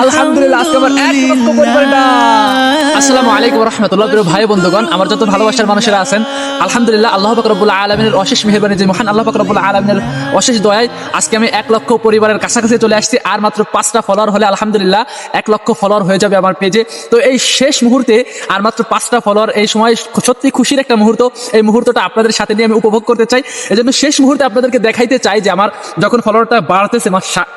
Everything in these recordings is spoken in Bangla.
আলহামদুলিল্লাহ আজকে আমার 1 লক্ষ পরিবারের দান। আসসালামু আলাইকুম ওয়া রাহমাতুল্লাহ। প্রিয় ভাই বন্ধুগণ, আমার যত ভালোবাসার মানুষেরা আছেন, আলহামদুলিল্লাহ আল্লাহ পাক রব্বুল আলামিনের অশেষ মেহেরবানি, যে মহান আল্লাহ পাক রব্বুল আলামিনের অশেষ দয়ায় আজকে আমি 1 লক্ষ পরিবারের কাছাকাছি চলে আসছি। আর মাত্র 5টা ফলোয়ার হলে আলহামদুলিল্লাহ 1 লক্ষ ফলোয়ার হয়ে যাবে আমার পেজে। তো এই শেষ মুহূর্তে আর মাত্র 5টা ফলোয়ার, এই সময় সত্যি খুশির একটা মুহূর্ত। এই মুহূর্তটা আপনাদের সাথে নিয়ে আমি উপভোগ করতে চাই। এজন্য শেষ মুহূর্তে আপনাদেরকে দেখাইতে চাই যে আমার যখন ফলোয়ারটা বাড়তেছে,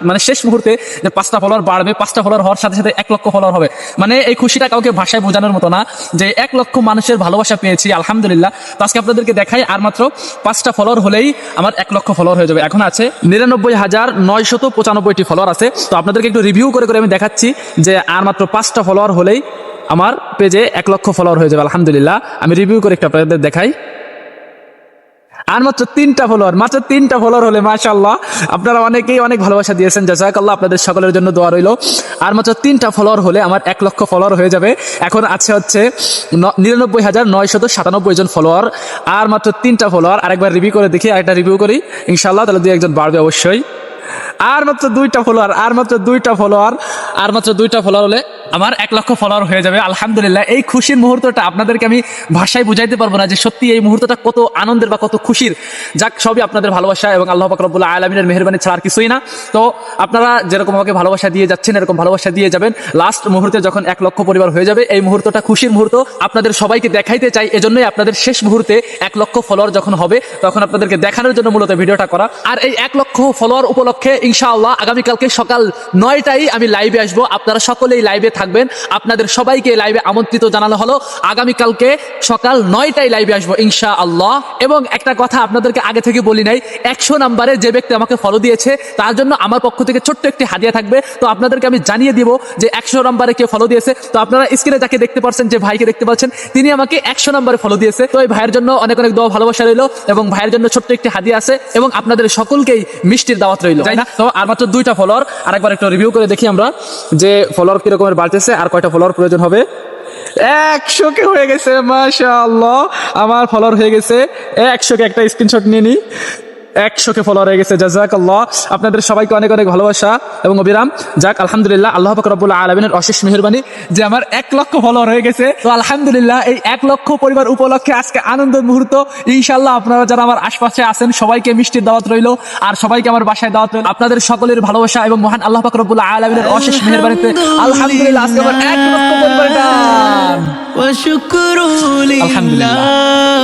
মানে শেষ মুহূর্তে যে 5টা ফলোয়ার বাড়বে, 5টা ফলোয়ার হওয়ার সাথে সাথে 1 লক্ষ ফলোয়ার হবে। মানে এই খুশিটা কাউকে ভাষায় বোঝানোর মতো না, যে 1 লক্ষ মানুষের ভালোবাসা পেয়েছি আলহামদুলিল্লাহ। তো আজকে আপনাদেরকে দেখাই, আর মাত্র 5টা ফলোয়ার হলেই আমার 1 লক্ষ ফলোয়ার হয়ে যাবে। এখন আছে 99,995টি ফলোয়ার আছে। তো আপনাদেরকে একটু রিভিউ করে করে আমি দেখাচ্ছি যে আর মাত্র 5টা ফলোয়ার হলেই আমার পেজে 1 লক্ষ ফলোয়ার হয়ে যাবে আলহামদুলিল্লাহ। আমি রিভিউ করে একটু আপনাদের দেখাই। আর মাত্র 3টা ফলোয়ার, মাত্র 3টা ফলোয়ার হলে মাশাআল্লাহ, আপনারা অনেকেই অনেক ভালোবাসা দিয়েছেন, জাযাকাল্লাহ, আপনাদের সকলের জন্য দোয়া রইল। আর মাত্র 3টা ফলোয়ার হলে আমার 1 লক্ষ ফলোয়ার হয়ে যাবে। এখন আছে হচ্ছে 99,997 জন ফলোয়ার। আর মাত্র 3টা ফলোয়ার, আরেকবার রিভিউ করে দেখি, আরেকটা রিভিউ করি ইনশাআল্লাহ, তাহলে 2-1 বাড়বে অবশ্যই। আর মাত্র 2টা ফলোয়ার, আর মাত্র 2টা ফলোয়ার, আর মাত্র 2টা ফলোয়ার হলে আমার 1 লক্ষ ফলোয়ার হয়ে যাবে আলহামদুলিল্লাহ। এই খুশির মুহূর্তটা আপনাদেরকে আমি ভাষায় বুঝাইতে পারবো না যে সত্যি এই মুহূর্তটা কত আনন্দের বা কত খুশির। যাক, সবই আপনাদের ভালোবাসা এবং আল্লাহ পাক রব্বুল আলামিনের মেহেরবানি ছাড়া আর কিছুই না। তো আপনারা যেরকম আমাকে ভালোবাসা দিয়ে যাচ্ছেন, এরকম ভালোবাসা দিয়ে যাবেন। লাস্ট মুহূর্তে যখন 1 লক্ষ পরিবার হয়ে যাবে, এই মুহূর্তটা খুশির মুহূর্ত, আপনাদের সবাইকে দেখাইতে চাই। এজন্যই আপনাদের শেষ মুহূর্তে 1 লক্ষ ফলোয়ার যখন হবে, তখন আপনাদেরকে দেখানোর জন্য মূলত ভিডিওটা করা। আর এই 1 লক্ষ ফলোয়ার উপলক্ষে ইনশাআল্লাহ আগামীকালকে সকাল 9টায় আমি লাইভে আসবো। আপনারা সকলেই লাইভে থাকবেন। আপনাদের সবাইকে লাইভে আমন্ত্রিত জানানো হলো, আগামীকালকে সকাল 9টায় লাইভে আসবো ইনশাআল্লাহ। এবং একটা কথা আপনাদেরকে আগে থেকে বলি নাই, 100 নাম্বারে যে ব্যক্তি আমাকে ফলো দিয়েছে তার জন্য আমার পক্ষ থেকে ছোট্ট একটি হাদিয়া থাকবে। তো আপনাদেরকে আমি জানিয়ে দিব যে 100 নাম্বারে কে ফলো দিয়েছে। তো আপনারা স্ক্রিনে যাকে দেখতে পাচ্ছেন, যে ভাইকে দেখতে পাচ্ছেন, তিনি আমাকে 100 নাম্বারে ফলো দিয়েছে। তো এই ভাইয়ের জন্য অনেক অনেক দোয়া ভালোবাসা রইল, এবং ভাইয়ের জন্য ছোট্ট একটি হাদিয়া আছে, এবং আপনাদের সকলকেই মিষ্টির দাওয়াত রইল, তাই না? তো আর মাত্র 2টা ফলোয়ার, আরেকবার একটু রিভিউ করে দেখি আমরা যে ফলোয়ার কিরকমের বাড়তেছে, আর কয়টা ফলোয়ার প্রয়োজন হবে। 100কে হয়ে গেছে মাশাআল্লাহ, আমার ফলোয়ার হয়ে গেছে 100কে। একটা স্ক্রিনশট নিয়ে নিই। 100কে ফলোয়ার হয়ে গেছে, জাযাকাল্লাহ। আপনাদের সবাইকে অনেক অনেক ভালোবাসা এবং অবিরাম। যাক, আলহামদুলিল্লাহ আল্লাহ পাক রব্বুল আলামিনের অশেষ মেহেরবানি যে আমার 1 লক্ষ ফলোয়ার হয়ে গেছে। তো আলহামদুলিল্লাহ এই 1 লক্ষ পরিবার উপলক্ষে আজকে আনন্দের মুহূর্ত। ইনশাআল্লাহ আপনারা যারা আমার আশপাশে আছেন সবাইকে মিষ্টির দাওয়াত রইল, আর সবাইকে আমার বাসায় দাওয়াত রইল। আপনাদের সকলের ভালোবাসা এবং মহান আল্লাহ পাক রব্বুল আলামিনের অশেষ মেহেরবানিতে আলহামদুলিল্লাহ আজকে আমার 1 লক্ষ পরিবারের দান। আলহামদুলিল্লাহ।